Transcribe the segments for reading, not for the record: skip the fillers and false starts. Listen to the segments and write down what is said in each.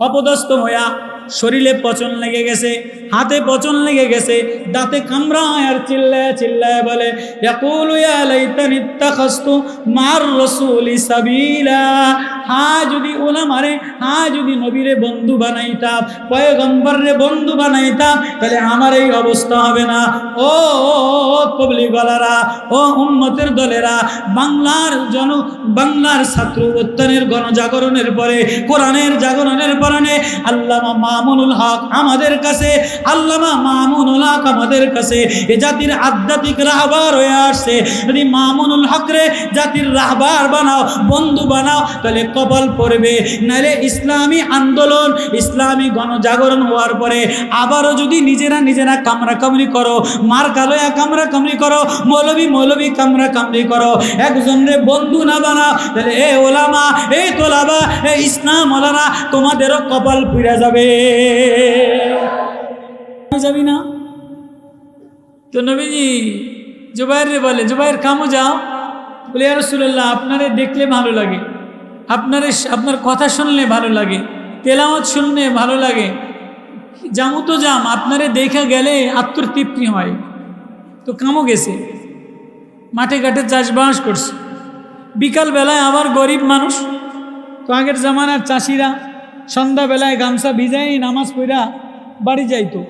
অপদস্থ হইয়া শরীরে পচন লেগে গেছে, হাতে পচন লেগে গেছে, দাঁতে কামড়ায় আর চিল্লায় চিল্লায় বলে, ইয়াকুলু ইয়া লাইতানি ইত্তাখাযতু মা'আর রাসূলি সাবিলা। হ্যাঁ যদি ওলামারে, হ্যাঁ যদি নবীরে বন্ধু বানাইতাম, পয়গম্বররে বন্ধু বানাইতাম, তাহলে আমার এই অবস্থা হবে না। ও তবলিগওয়ালারা, ও উম্মতের দলেরা, বাংলার ছাত্র উত্থানের গণজাগরণের পরে, কোরআনের জাগরণের পরে আল্লামা মামুনুল হক আমাদের কাছে, আল্লামা মামুনুল হক আমাদের কাছে এ জাতির আধ্যাত্মিক রাহবার হয়ে আসছে। যদি মামুনুল হকরে জাতির রাহবার বানাও, বন্ধু বানাও, তাহলে কপাল পড়বে। নাহলে ইসলামী আন্দোলন, ইসলামী গণজাগরণ হওয়ার পরে আবারও যদি নিজেরা কামড়াকামড়ি করো, মার কালোয়া কামড়াকামড়ি করো, মৌলবী কামড়াকামড়ি করো, একজনরে বন্ধু না বানাও, তাহলে এ ওলামা, এই তোলাবা, এই ইসলাম ওলামা, তোমাদেরও কপাল পুড়ে যাবে। যাবি না? তো নবীজি জুবাইরে বলে, জুবাইর কামো যাও। বলে, ইয়া রাসূলুল্লাহ, আপনারে দেখলে ভালো লাগে, আপনার কথা শুনলে ভালো লাগে, তেলাওয়াত শুনলে ভালো লাগে, জামু তো জাম, আপনারে দেখা গেলে আত্মতৃপ্তি হয়। তো কামো গেছে, মাঠে ঘাটে চাষবাস করছে। বিকালবেলায় আবার গরিব মানুষ, তো আগের জামানার চাষিরা সন্ধ্যাবেলায় গামছা ভিজাই নামাজ পড়া বাড়ি যাইতো।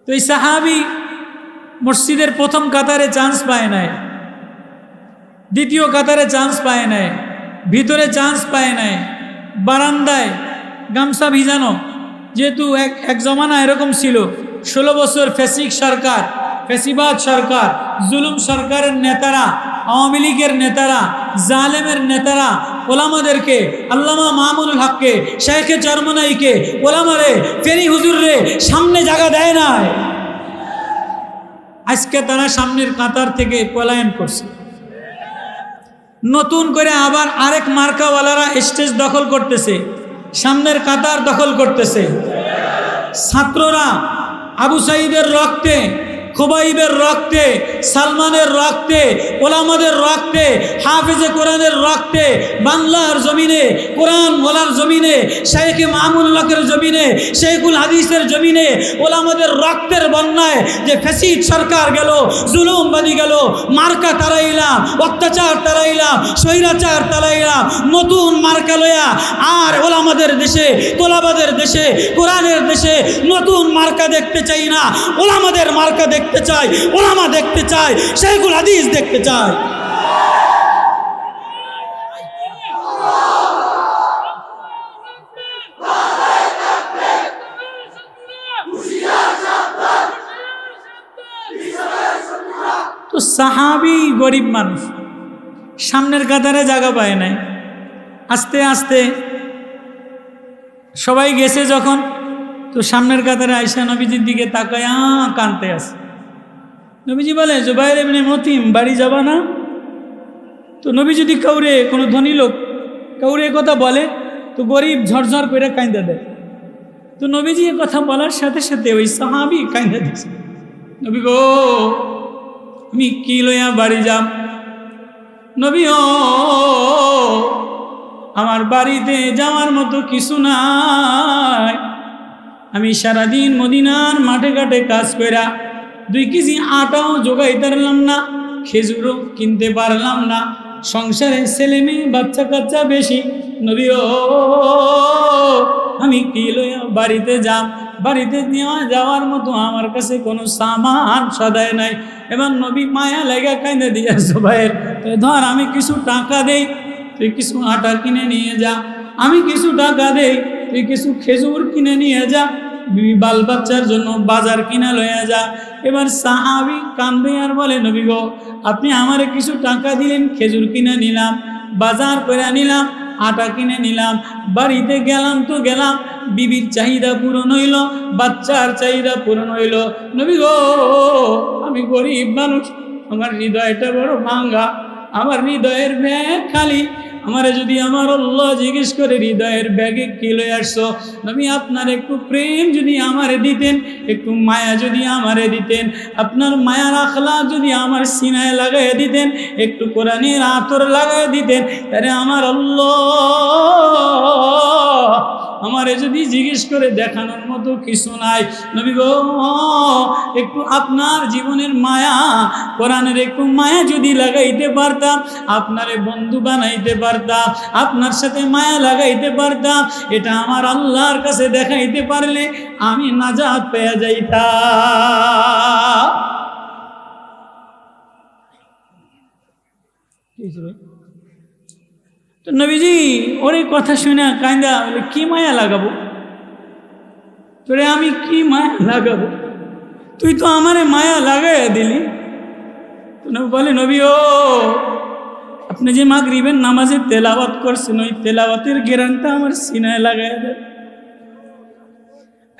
তো এই সাহাবি মসজিদের প্রথম কাতারে চান্স পায় নাই, দ্বিতীয় কাতারে চান্স পায় নাই, ভিতরে চান্স পায় নাই, বারান্দায় গামছা ভিজানো। যেহেতু এক জমানা এরকম ছিল, 16 বছর ফেসিবাদ সরকার, জুলুম সরকারের নেতারা, আওয়ামী লীগের নেতারা, জালেমের নেতারা ওলামাদেরকে, আল্লামা মামুনুল হককে, শেখে চরমনাইকে, ওলামারে, ফেরি হুজুররে সামনে জায়গা দেয় নাই। আজকে তারা সামনের কাতার থেকে পলায়ন করছে। নতুন করে আবার আরেক মার্কাওয়ালারা স্টেজ দখল করতেছে, সামনের কাতার দখল করতেছে। ছাত্ররা আবু সাঈদের রক্তে, খুবাইবের রক্তে, সালমানের রক্তে, ওলামাদের রক্তে, হাফেজে কোরআনের রক্তে, বাংলার জমিনে, কোরআন ওলার জমিনে, শেখে মামুনুল হকের জমিনে, শেখুল হাদিসের জমিনে ওলামাদের রক্তের বন্যায় যে ফ্যাসিড সরকার গেল, জুলুমবাদী গেল, মার্কা তারাইলাম, অত্যাচার তারাইলাম, স্বৈরাচার তারাইলাম, নতুন মার্কা লয়া আর ওলামাদের দেশে, তোলাবাদের দেশে, কোরআনের দেশে নতুন মার্কা দেখতে চাই না, ওলামাদের মার্কা দেখতে চাই, ওলামা দেখতে চাই, শেখুল হাদিস দেখতে চাই। তো সাহাবী গরিব মানুষ, সামনের কাতারে জায়গা পায় নাই। আস্তে আস্তে সবাই গেছে যখন, তো সামনের কাতারে আয়েশা নবীজির দিকে তাকায়া কাঁদতে আসে। নবীজি বলে, জুবাইর ইবনে মুতিম, বাড়ি যাবা না? তো নবী যদি কাউরে, কোনো ধনী লোক কাউরে কথা বলে, তো গরিব ঝরঝর করে কাঁদা দেয়। তো নবীজি এ কথা বলার সাথে সাথে ওই সাহাবী কাঁদা দিচ্ছে। নবী গো, আমি কি লইয়া বাড়ি যাম? নবী ও, আমার বাড়িতে যাওয়ার মতো কিছু নাই। আমি সারাদিন মদিনার মাঠে ঘাটে কাজ কইরা 2 কেজি আটাও জোগাইতে পারলাম না, খেজুরও কিনতে পারলাম না, সংসারে ছেলে মেয়ে বাচ্চা কাচ্চা বেশি। নবী ও, আমি কি লইয়া বাড়িতে যাম? বাড়িতে নেওয়া যাওয়ার মতো আমার কাছে কোনো সামান সদায় নাই। এবার নবী মায়া লেগে কাইন্দা দিয়ে জুবাইর, ধর আমি কিছু টাকা দেই, তুই কিছু আটা কিনে নিয়ে যা, আমি কিছু টাকা দেই, তুই কিছু খেজুর কিনে নিয়ে যা, বাল বাচ্চার জন্য বাজার কিনা লইয়া যা। এবার সাহাবী কান্দে আর বলে, নবী গো, আপনি আমারে কিছু টাকা দিলেন, খেজুর কিনে নিলাম, বাজার করে নিলাম, আটা কিনে নিলাম, বাড়িতে গেলাম তো গেলাম, বিবির চাহিদা পূরণ হইল, বাচ্চার চাহিদা পূরণ হইল। নবী গো, আমি গরিব মানুষ, আমার হৃদয়টা বড় ভাঙ্গা, আমার হৃদয়ের ব্যাগ খালি। আমারে যদি আমার আল্লাহ জিজ্ঞেস করে, হৃদয়ের ব্যাগে কি লয়ে আসছো? নবী, আপনার একটু প্রেম যদি আমারে দিতেন, একটু মায়া যদি আমারে দিতেন, আপনার মায়ার আখলাক যদি আমার সিনায় লাগাই দিতেন, একটু কোরআনের আতর লাগাই দিতেন, তাহলে আমার আল্লাহ আমারে যদি জিজ্ঞেস করে দেখানোর মতো কিছু নাই। নবী গো, একটু আপনার জীবনের মায়া, কোরআনের একটু মায়া যদি লাগাইতে পারতাম, আপনারে বন্ধু বানাইতে পারতাম, আপনার সাথে মায়া লাগাইতে পারতাম, এটা আমার আল্লাহর কাছে দেখাইতে পারলে আমি নাজাত পেয়ে যাইতাম। তো নবীজি ওর এই কথা শুনে কান্দা বলে, কি মায়া লাগাবো তোরে, আমি কি মায়া লাগাবো, তুই তো আমারে মায়া লাগাইয়া দিলি। তো বলে, নবী ও, আপনি যে মাগরিবের নামাজে তেলাওয়াত করছেন, ওই তেলাওয়াতের গেরানটা আমার সিনায় লাগাইয়া দেয়।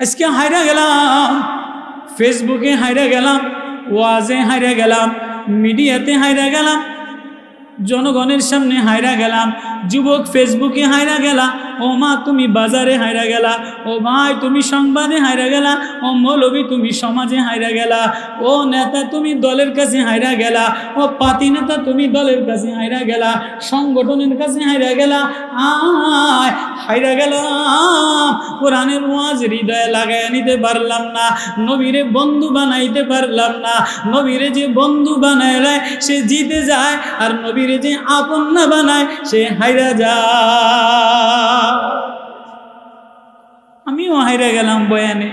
আজকে হাইরা গেলাম, ফেসবুকে হাইরা গেলাম, ওয়াজে হাইরা গেলাম, মিডিয়াতে হাইরা গেলাম, জনগণের সামনে হাইরা গেলাম, যুবক ফেসবুকে হাইরা গেলা, ও মা তুমি বাজারে হাইরা গেলা, ও ভাই তুমি সংবাদে হাইরা গেলা, ও মৌলবী তুমি সমাজে হাইরা গেলা, ও নেতা তুমি দলের কাছে হাইরা গেলা, ও পাতি নেতা তুমি দলের কাছে হাইরা গেলা, সংগঠনের কাছে হাইরা গেলা। আয় হাইরা গেলাম, কোরআনের ওয়াজ হৃদয়ে লাগাইয়া নিতে পারলাম না, নবীরে বন্ধু বানাইতে পারলাম না। নবীরে যে বন্ধু বানায় সে জিতে যায়, আর নবীরে যে আপন না বানায় সে হাইরা যায়। আমিও হাইরা গেলাম বয়ানে,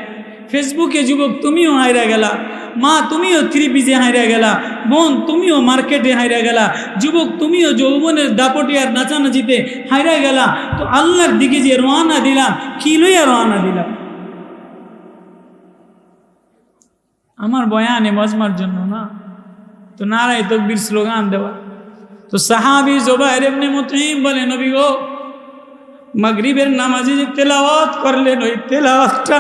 ফেসবুকে যুবক তুমিও হাইরা গেলা, মা তুমিও থ্রি পিজে হাইরা গেলা, বোন তুমিও মার্কেটে হাইরা গেলা, যুবক তুমিও যৌবনের দাপটে আর নাচানাচিতে হাইরা গেলা। তো আল্লাহর দিকে যে রওনা দিলাম, কি লইয়া রওনা দিলাম? আমার বয়ানে মজমার জন্য না, তো নারায়ে তাকবীর স্লোগান দেওয়া। তো সাহাবী জুবাইর ইবনে মুতঈম বলে, নবী গো, মাগরিবের নামাজে যে তেলাওয়াত করলেন, ওই তেলাওয়াতটা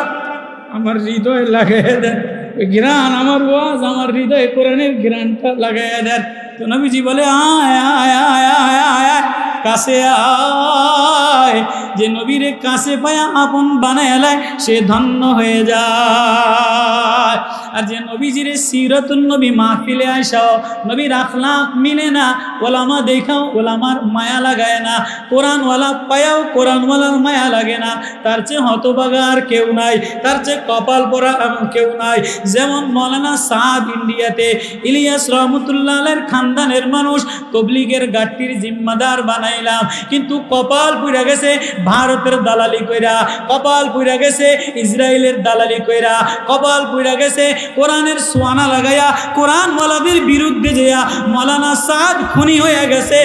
আমার হৃদয়ে লাগাইয়া দেন, ওই ঘ্রাণ, আমার ওয়াজ আমার হৃদয়ে কোরআনের ঘ্রাণটা লাগাইয়া দেন। তো নবীজি বলে, আয় আয় আয় আয় আয়, কাছে আয়। যে নবীরে কাছে পায়া আপন বানায় লায় সে ধন্য হয়ে যায়। আর যে নবীজিরে সিরাতুন নবী মাহফিলে আইসাও নবীর আখলাক মিলে না, ওলামা দেখাও ওলামার মায়া লাগায় না, কোরআনওয়ালা পায়াও কোরআনওয়ালার মায়া লাগে না, তার চেয়ে হতভাগা আর কেউ নাই, তার চেয়ে কপাল পরা এমন কেউ নাই। যেমন মৌলানা সাদ ইন্ডিয়াতে ইলিয়াস রহমতুল্লাহ আলাইহির খানদানের মানুষ, তবলিগের গাট্টির জিম্মাদার বানাইলাম, কিন্তু কপাল পুড়া গেছে ভারতের দালালি কইরা, কপাল পুড়া গেছে ইসরায়েলের দালালি কইরা, কপাল পুড়া গেছে কোরআনের সোয়ানা লাগাইয়া কোরআন ওয়ালাদের বিরুদ্ধে যেয়া মৌলানা সাদ খুনি হয়ে গেছে,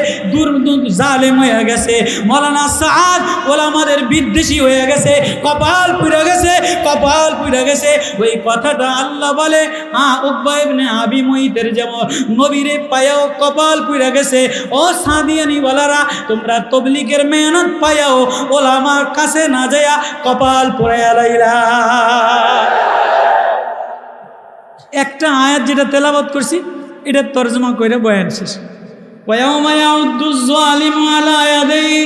জালেম হয়ে গেছে, মৌলানা সাদ ওলামাদের বিদ্বেষী হয়ে গেছে, কপাল পুড়া গেছে, কপাল পুড়া গেছে। ওই কথাটা আল্লাহ বলে, উকবা ইবনে আবি মুঈতের যেমন নবীরে পায়াও কপাল পুড়া গেছে, ও সাদিয়ানি ওয়ালারা তোমরা তবলিগের মেহনত পায়াও ওলামার কাছে না যায়া কপাল পুড়াইয়া লাইলা। একটা আয়াত যেটা তেলাওয়াত করছি এটা তরজমা করে বয়ান শেষ। ওয়ায়াউমা ইয়াউদ্দুজ যালিমু আলা ইয়াদাইহি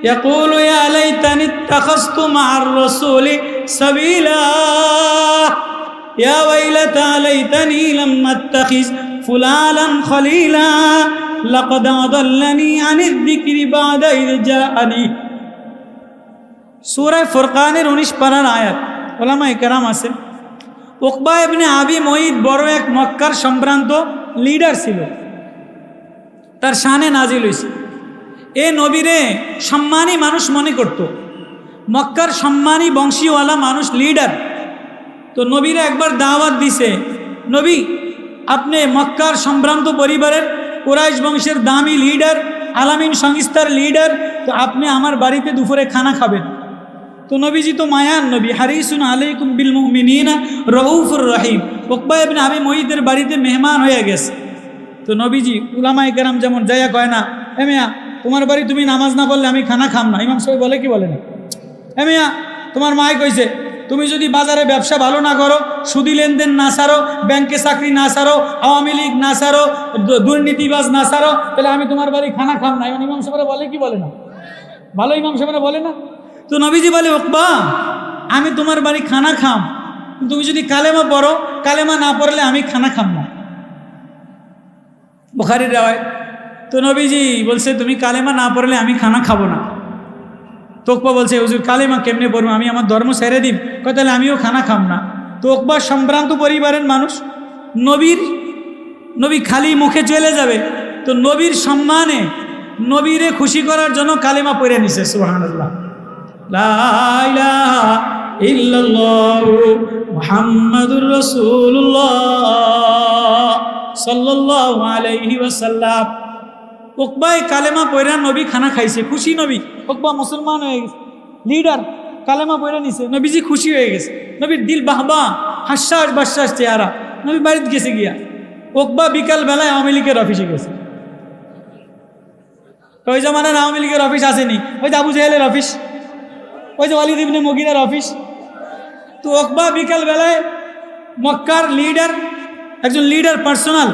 ইয়াকুলু ইয়া লাইতানি ইত্তাখাযতু মা'আর রাসূলি সাবিলা ইয়া ওয়াইলাতা লাইতানি লাম আত্তাখিজ ফুলানান খলিলা লাকাদ আদাল্লানি আনিয যিকরি বা'দা ইয জাআনি। সূরা ফুরকানের 19 পারার আয়াত। উলামায়ে কেরাম আছেন, উকবা ইবনে আবি মুঈত বড় এক মক্কার সম্ভ্রান্ত লিডার ছিল, তার শানে নাজিল হয়েছে। এ নবীরে সম্মানী মানুষ মনে করত, মক্কার সম্মানী বংশীওয়ালা মানুষ, লিডার। তো নবীরে একবার দাওয়াত দিছে, নবী আপনি মক্কার সম্ভ্রান্ত পরিবারের কুরাইশ বংশের দামি লিডার, আলামিন সংস্থার লিডার, তো আপনি আমার বাড়িতে দুপুরে খানা খাবেন। তো নবীজি তো মায়ান নবী, হারিসুন আলাইকুম বিল মুমিনিনা রউফুর রহিম। উকবা ইবনে আবি মুঈতের বাড়িতে মেহমান হয়ে গেছে। তো নবীজি উলামায়ে কেরাম যেমন যাইয়া কয় না, এ মিয়া তোমার বাড়ি তুমি নামাজ না পড়লে আমি খানা খাম না। ইমাম সাহেব বলে কি বলে না, এ মিয়া তোমার মায় কইছে তুমি যদি বাজারে ব্যবসা ভালো না করো, সুদি লেনদেন না সারো, ব্যাংকে চাকরি না সারো, আওয়ামী লীগ না সারো, দুর্নীতিবাজ না সারো, তাহলে আমি তোমার বাড়ি খানা খাম না। ইমাম সাহেবরা বলে কি বলে না, ভালো ইমাম সাহেবরা বলে না। তো নবীজি বলে, উকবা আমি তোমার বাড়ি খানা খাম, তুমি যদি কালেমা পড়ো, কালেমা না পড়লে আমি খানা খাম না। বুখারীর রাওয়ায়াত। তো নবীজি বলছে তুমি কালেমা না পড়লে আমি খানা খাবো না। তো উকবা বলছে হুজুর কালেমা কেমনে পড়বো, আমি আমার ধর্ম ছেড়ে দিই। কয় তাহলে আমিও খানা খাম না। তো উকবা সম্ভ্রান্ত পরিবারের মানুষ, নবী খালি মুখে চলে যাবে, তো নবীর সম্মানে নবীরে খুশি করার জন্য কালেমা পড়ে নিছে। সুবহানাল্লাহ, লা ইলাহা ইল্লাল্লাহু মুহাম্মাদুর রাসূলুল্লাহ সাল্লাল্লাহু আলাইহি ওয়াসাল্লাম। উকবায় কালেমা পড়া নবী খানা খাইছে, খুশি নবী। উকবা মুসলমান হয়ে গেছে, লিডার, কালেমা পড়ে নিছে, নবীজি খুশি হয়ে গেছে। নবীর দিল বাহবা, হাস্যাস বাস্যাস চেহারা। নবী বাড়িতে গেছে গিয়া। উকবা বিকাল বেলায় আওয়ামী লীগের অফিসে গেছে। ওই জমানার আওয়ামী লীগের অফিস আসেনি, ওই যে আবু জাহেলের অফিস, ওই যে ওয়ালিদ ইবনে মুগীরার অফিস। তো উকবা বিকাল বেলায় মক্কার লিডার, একজন লিডার পার্সোনাল,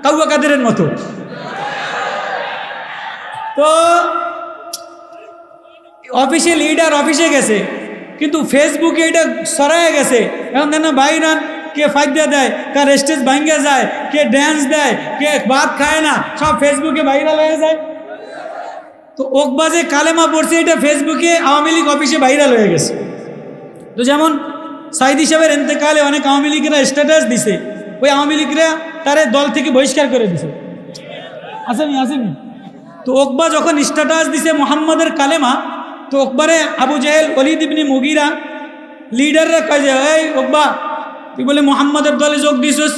কাউয়া কাদেরের মতো। তো অফিসে লিডার অফিসে গেছে, কিন্তু ফেসবুকে এটা সরাই গেছে। এখন দেন ভাইরান, কে ফাইদা দেয়, কার স্টেজ ভাঙ্গা যায়, কে ড্যান্স দেয়, কে ভাত খায় না, সব ফেসবুকে ভাইরাল হয়ে যায়। তো উকবা যে কালেমা পড়ছে এটা ফেসবুকে আওয়ামী লীগ অফিসে ভাইরাল হয়ে গেছে। তো যেমন সাইদি সাহেবের এতেকালে অনেক আওয়ামী লীগেরা স্ট্যাটাস দিছে, ওই আওয়ামী লীগরা তারে দল থেকে বহিষ্কার করে দিছে। আসেনি। তো উকবা যখন স্ট্যাটাস দিছে মুহাম্মাদের কালেমা, তো উকবারে আবু জাহেল, ওয়ালিদ ইবনে মুগীরা লিডাররা কয় যে, এই উকবা তুই বলে মুহাম্মাদের দলে যোগ দিছস,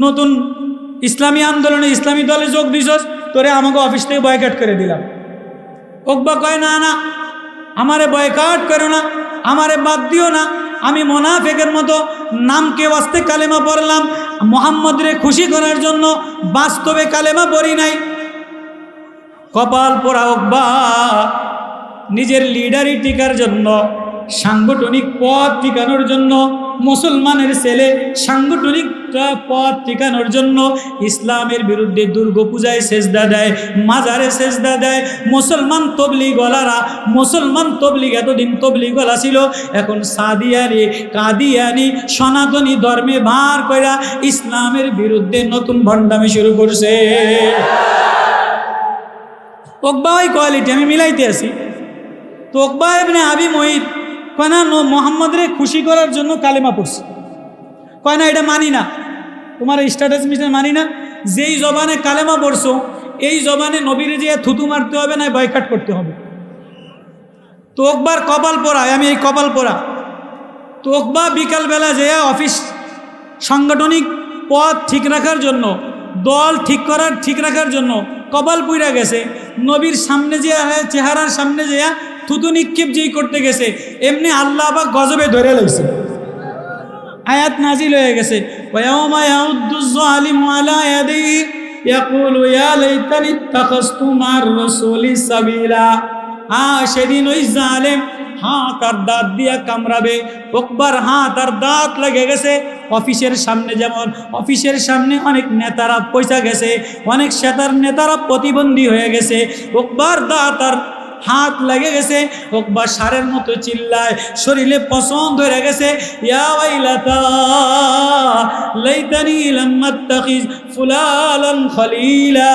নতুন ইসলামী আন্দোলনে ইসলামী দলে যোগ দিছস, তোরে আমাকে অফিস থেকে বয়কট করে দিলাম। উকবা কয় না না, আমারে বয়কট করো না, আমারে বাদ দিও না, আমি মুনাফিকের মতো নামকে ওয়াস্তে কালেমা পড়লাম, মুহাম্মদরে খুশি করার জন্য, বাস্তবে কালেমা পড়ি নাই। কপাল পোড়া উকবা নিজের লিডারি টিকার জন্য, সাংগঠনিক পদ টিকানোর জন্য, মুসলমানের ছেলে সাংগঠনিক পদ টিকানোর জন্য ইসলামের বিরুদ্ধে দুর্গা পূজায় সেজদা দেয়, মাজারে সেজদা দেয়। মুসলমান তবলিগওয়ালারা, মুসলমান তবলিগ এতদিন তবলিগওয়ালা ছিল, এখন সাদিয়ানি, কাদিয়ানি, সনাতনী ধর্মে ভার কইরা ইসলামের বিরুদ্ধে নতুন ভণ্ডামি শুরু করছে। উকবা ওই কোয়ালিটি আমি মিলাইতে আছি। তো উকবা ইবনে আবি মুঈত কয় না, মুহাম্মদরে খুশি করার জন্য কালেমা পড়ছে। কয় না এটা মানি না, তোমার স্ট্যাটাস মিশন মানি না। যেই জবানে কালেমা পড়ছো, এই জবানে নবীরে যে থুতু মারতে হবে না, বয়কট করতে হবে। তো উকবার কপাল পোড়া, আমি এই কপাল পোড়া। তো উকবা বিকালবেলা যে অফিস সাংগঠনিক পদ ঠিক রাখার জন্য, দল ঠিক রাখার জন্য কপাল পুইরা গেছে। নবীর সামনে যে চেহারার সামনে যে থুতু নিক্ষেপ যেই করতে গেছে, এমনি আল্লাহ বা গজবে ধরে লইছে। আয়াত নাজিল হয়ে গেছে, ওয়ায়াউমা ইয়াউদ্দুজ জালিমু আলা ইয়াদিহি ইয়াকুলু ইয়া লাইতানি ইত্তাখাযতু মা'আর রাসূলি সাবিলা। সেদিন ওই জালেম হাত আর দাঁত দিয়া কামড়াবে। উকবার হাত আর দাঁত লেগে গেছে। অফিসের সামনে, যেমন অফিসের সামনে অনেক নেতারা পয়সা গেছে, অনেক সেতার নেতারা প্রতিবন্ধী হয়ে গেছে, উকবার দাঁত আর হাত লেগে গেছে। উকবা সারের মতো চিল্লায়, শরীরে পছন্দ হয়ে গেছে, ইয়া ওয়াইলাতা লাইতানি লাম আত্তাখিজ ফুলালান খলিলা।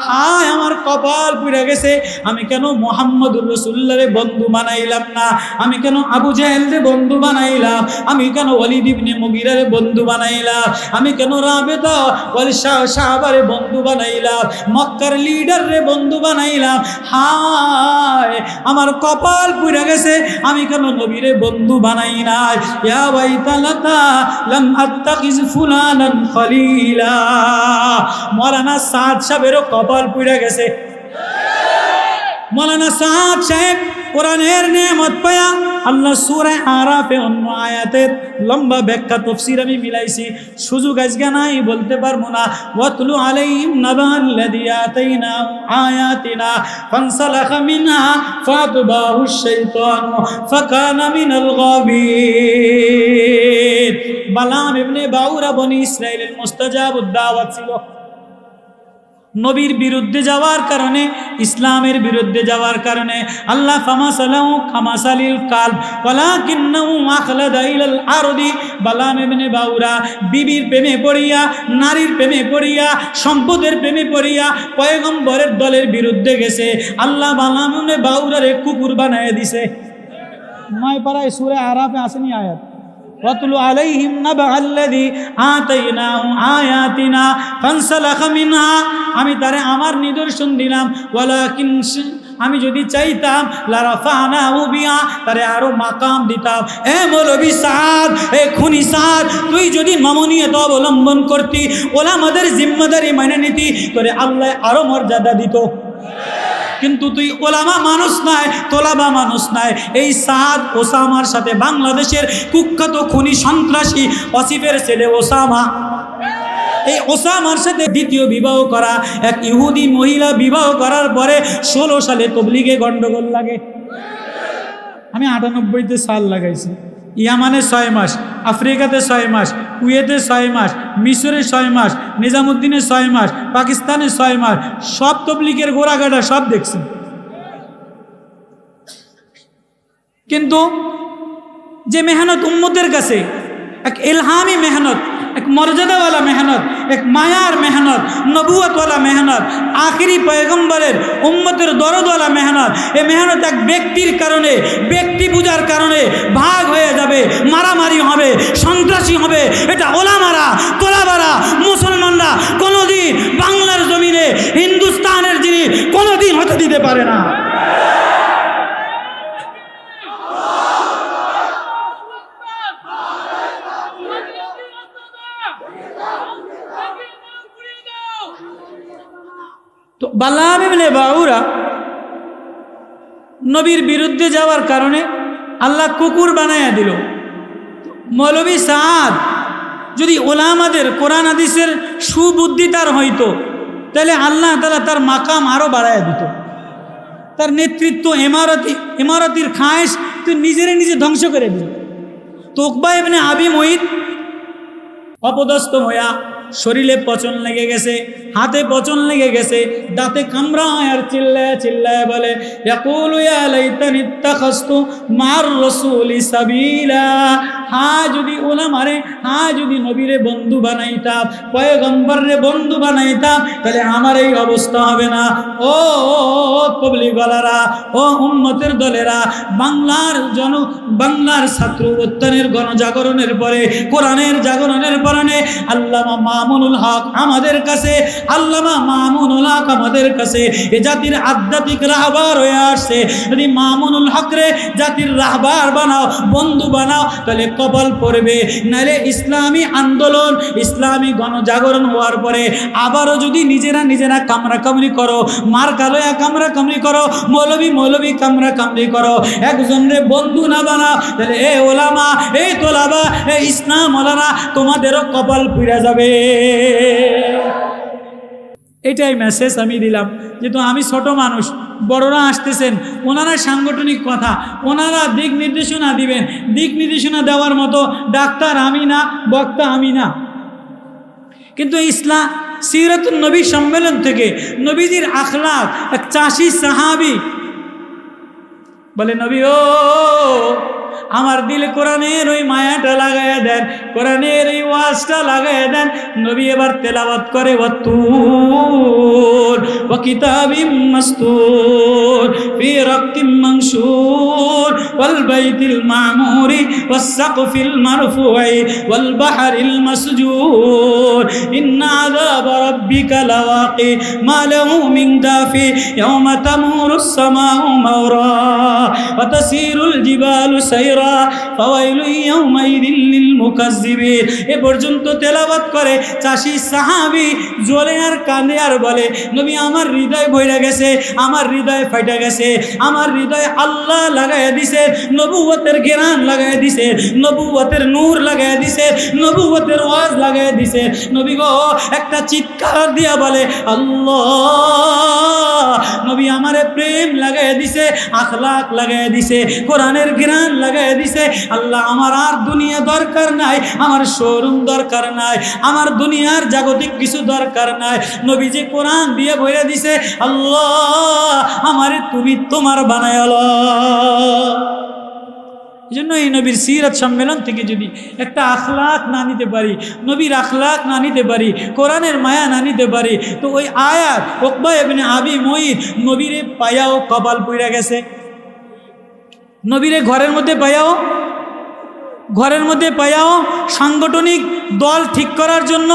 হায় আমার কপাল পুড়ে গেছে, আমি কেন মুহাম্মদুর রাসূলুল্লাহরে বন্ধু বানাইলাম না, আমি কেন আবু জাহেলরে বন্ধু বানাইলাম, আমি কেন ওয়ালিদ ইবনে মুগীরারে বন্ধু বানাইলাম, আমি কেন রাবেতা ওয়াল সাহাবারে বন্ধু বানাইলাম, মক্কার লিডাররে বন্ধু বানাইলাম। হায় আমার কপাল পুড়ে গেছে, আমি কেন নবীরে বন্ধু বানাই নাই। ইয়া ওয়াইতালাতা লাম আত্তাখিজ ফুলানান খলিলা। মাওলানা সাদ সাহেবেরও কপাল পুড়ে গেছে। মাওলানা সাদ সাহেব কোরআনের নেয়ামত পায়া আল্লাহ সূরা আরাফে অন্য আয়াতের লম্বা ব্যাখ্যা তাফসীর আমি মিলাইছি, সুযোগ আজকে নাই, বলতে পারবো না। ওয়াতলু আলাইহিম নাবাল্লাযী আতাইনাহু আয়াতিনা ফানসালাখা মিনহা ফাতবাহুশ শাইতানু ফাকানা মিনাল গাবিন। বালাম ইবনে বাউরা বনি ইসরাইলের মুস্তাজাবুদ দাওয়াত ছিল। নবীর বিরুদ্ধে যাওয়ার কারণে, ইসলামের বিরুদ্ধে যাওয়ার কারণে আল্লাহ ফামাসালাহু কামাসালিল কালব ওয়ালাকিন্নাহু আখলাদা ইলাল আরদি। বালাম ইবনে বাউরা বিবির প্রেমে পড়িয়া, নারীর প্রেমে পড়িয়া, সম্পদের প্রেমে পড়িয়া পয়গম্বরের দলের বিরুদ্ধে গেছে। আল্লাহ বালাম ইবনে বাউরারে কুকুর বানায় দিছে। নয় পারায় সূরা আরাফে আসেনি আয়াত, ওয়াতলু আলাইহিম নাবাআল্লাযী আতাইনাহু আয়াতিনা ফানসালাখা মিনহা। আমি তারে আমার নিদর্শন দিলাম, ওয়ালাকিন আমি যদি চাইতাম লারাফানাহু বিহা, তারে আরো মাকাম দিতাম। এ মৌলভী সাদ, এ খুনি সাদ, তুই যদি নমনীয়তা অবলম্বন করতি, ওলামাদের জিম্মাদারি মেনে নিতি, তোরে আল্লাহ আরো মর্যাদা দিত। কিন্তু তুই ওলামা মানুষ নাই, তোলাবা মানুষ নাই। এই সাদ ওসামার সাথে বাংলাদেশের কুখ্যাত খুনি সন্ত্রাসী আসিফের ছেলে ওসামা, এই ওসামার সাথে দ্বিতীয় বিবাহ করা এক ইহুদি মহিলা, বিবাহ করার পরে 16 সালে তবলিগে গন্ডগোল লাগে। আমি 98তে সাল লাগাইছি। ইয়ামানে 6 মাস, আফ্রিকাতে 6 মাস, কুয়েতে 6 মাস, মিশরে 6 মাস, নিজামুদ্দিনে 6 মাস, পাকিস্তানে 6 মাস, সব তবলিগের গোড়াগাড়া সব দেখছি। কিন্তু যে মেহনত উম্মতের কাছে এক ইলহামি মেহনত, এক মর্যাদাওয়ালা মেহনত, এক মায়ার মেহনত, নবুয়তওয়ালা মেহনত, আখিরি পয়গম্বরের উম্মতের দরদওয়ালা মেহনত, এই মেহনত এক ব্যক্তির কারণে, ব্যক্তি পূজার কারণে ভাগ হয়ে যাবে, মারামারি হবে, সন্ত্রাসী হবে, এটা ওলামারা, তোলাবারা, মুসলমানরা কোনোদিন বাংলার জমিনে, হিন্দুস্তানের জিনিস কোনোদিন হতে দিতে পারে না। তো বালাম ইবনে বাউরা নবীর বিরুদ্ধে যাওয়ার কারণে আল্লাহ কুকুর বানায়া দিল। মৌলভী সাদ যদি ওলামাদের কোরআন হাদিসের সুবুদ্ধি তার হইতো, তাহলে আল্লাহ তাআলা তার মাকাম আরো বাড়ায়া দিত। তার নেতৃত্ব ইমারতির খায়েশ তো নিজে ধ্বংস করে দিল। তো উকবা ইবনে আবি মুইত অপদস্থ হইয়া শরীরে পচন লেগে গেছে, হাতে পচন লেগে গেছে, দাঁতে কামড়ায় আর চিল্লায় চিল্লায় বলে, ইয়াকুলু ইয়া লাইতানি ইত্তাখাযতু মা'আর রাসূলি সাবিলা। হ্যাঁ যদি ওলামারে, হ্যাঁ যদি নবীরে বন্ধু বানাইতাম, পয়গম্বররে বন্ধু বানাইতাম, তাহলে আমার এই অবস্থা হবে না। ও তবলিগওয়ালারা, ও উম্মতের দলেরা, বাংলার ছাত্র উত্থানের গণজাগরণের পরে, কোরআনের জাগরণের পরে আল্লামা মামুনুল হক আমাদের কাছে, আল্লামা মামুনুল হক আমাদের কাছে এ জাতির আধ্যাত্মিক রাহবার হয়ে আসছে। যদি মামুনুল হকরে জাতির রাহবার বানাও, বন্ধু বানাও, তাহলে কপাল পড়বে। নাইলে ইসলামী আন্দোলন, ইসলামী গণজাগরণ হওয়ার পরে আবারও যদি নিজেরা কামড়াকামড়ি করো, মার কালোয়া কামড়াকামড়ি করো, মৌলবী কামড়াকামড়ি করো, একজনরে বন্ধু না বানাও, তাহলে এ ওলামা, এই তোলাবা, এই ইসলাম ওলামা, তোমাদেরও কপাল পুড়ে যাবে। এটাই মেসেজ আমি দিলাম। যেহেতু আমি ছোট মানুষ, বড়রা আসতেছেন, ওনারা সাংগঠনিক কথা, ওনারা দিক নির্দেশনা দিবেন। দিক নির্দেশনা দেওয়ার মতো ডাক্তার আমি না, বক্তা আমি না। কিন্তু ইসলাম সিরাতুন নবী সম্মেলন থেকে নবীজির আখলাক, এক চাষি সাহাবি বলে, নবী ও আমার দিলে কোরআনের ওই মায়াটা লাগাইয়া দেন, কোরআনের এই ওয়াজটা লাগাইয়া দেন। নবী এবার তেলাওয়াত করে, ওয়াত্তুর ওয়া কিতাবিম মাসতুর ফি রাক্কিম মানশুর ওয়াল বাইতিল মামুরি ওয়াস সাকফিল মারফুই ওয়াল বাহরিল মাসজুর ইন্না আযাব রাব্বিকা লাওয়াকি মা লাহু মিন দাফি ইয়াওমা তামুরুস সামাউ মাওরা ওয়া তাসিরুল জিবালু সাইরা ফাওয়াইলু ইয়াউমাইযিল লিল মুকাজ্জিবিন। এ পর্যন্ত তেলাওয়াত করে চাষি সাহাবী জোরে আর কাঁদে আর বলে, নবী আমার হৃদয় ভইরা গেছে, আমার হৃদয় ফাইটা গেছে, আমার হৃদয় আল্লাহ লাগাইয়া দিছে, নবুয়তের জ্ঞান লাগায় দিছে, নবুয়তের নূর লাগায় দিছে, নবুয়তের ওয়াজ লাগায় দিছে। নবী গো একটা চিৎকার দিয়া বলে আল্লাহ। নবী আমারে প্রেম লাগায় দিছে, আখলাক লাগায় দিছে, কোরআনের জ্ঞান লাগায় দিছে। আল্লাহ আমার আর দুনিয়া দরকার নাই, আমার শোরুম দরকার নাই, আমার দুনিয়ার জাগতিক কিছু দরকার নাই। নবী যে কোরআন দিয়ে ভরে দিছে, আল্লাহ আমারে তুমি তোমার বানায়ালো। এই জন্য এই নবীর সিরাত সম্মেলন থেকে যদি একটা আখলাক না নিতে পারি, নবীর আখলাক না নিতে পারি, কোরআনের মায়া না নিতে পারি, তো ওই আয়াত উকবা ইবনে আবি মুঈত নবীরে পায়াও কপাল পুইরা গেছে। নবীরে ঘরের মধ্যে পায়াও সাংগঠনিক দল ঠিক করার জন্য,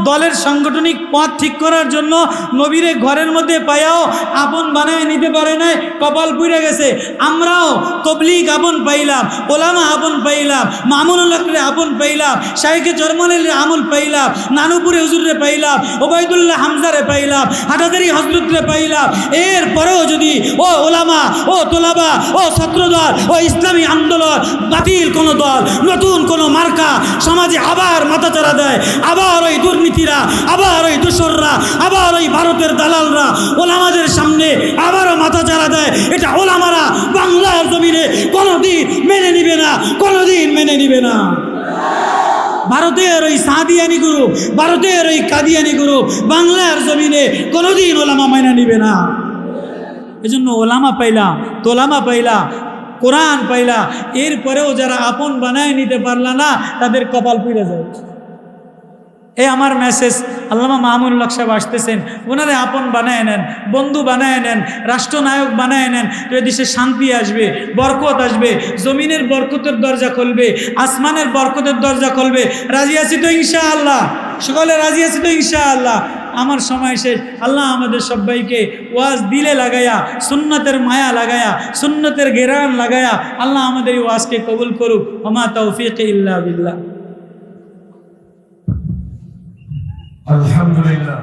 দলের সাংগঠনিক পথ ঠিক করার জন্য নবীরে ঘরের মধ্যে পায়াও আপন বানায় নিতে পারে নাই, কপাল পুড়ে গেছে। আমরাও তবলিগ আপন পাইলাম, ওলামা আপন পাইলাম, মামুনুল্লাহরে আপন পাইলাম, শাইখে জরমানের আমল পাইলাম, নানুপুরে হুজুরে পাইলাম, ওবায়দুল্লাহ হামজারে পাইলাম, হাটাদারি হজরতরে পাইলাম। এরপরেও যদি ও ওলামা, ও তোলাবা, ও ছাত্রদল, ও ইসলামী আন্দোলন বাতিল কোনো দল, নতুন কোনো মার্কা সমাজে আবার মাথাচাড়া দেয়, আবার ওই দুর্নীতিরা, আবার ওই দোসররা, আবার ওই ভারতের দালালরা ওলামাদের সামনে আবারও মাথাচাড়া দেয়, এটা ওলামারা বাংলার জমিনে কোনোদিন মেনে নিবে না, কোনোদিন মেনে নিবে না। ভারতের ওই সাদিয়ানি গুরু, ভারতের ওই কাদিয়ানি গুরু বাংলার জমিনে কোনোদিন ওলামা মেনে নিবে না। এজন্য ওলামা পাইলা, তোলামা পাইলা, কোরআন পাইলা, এরপরেও যারা আপন বানায় নিতে পারলা না তাদের কপাল পুড়ে যায়। এই আমার মেসেজ, আল্লামা মামুনুল হক সাহেব আসতেছেন, ওনারে আপন বানায় নেন, বন্ধু বানায় নেন, রাষ্ট্রনায়ক বানায় নেন, তো এদেশে শান্তি আসবে, বরকত আসবে, জমিনের বরকতের দরজা খুলবে, আসমানের বরকতের দরজা খুলবে। রাজি আছি তো ইনশাআল্লাহ? সকলে রাজি আছি তো ইনশাআল্লাহ? আমার সময় শেষ। আল্লাহ আমাদের সবাইকে ওয়াজ দিলে লাগায়া, সুন্নতের মায়া লাগায়া, সুন্নতের ঘেরান লাগায়া আল্লাহ আমাদের এই ওয়াজকে কবুল করুক। ওমা তৌফিক ইল্লা বিল্লাহ। আলহামদুলিল্লাহ।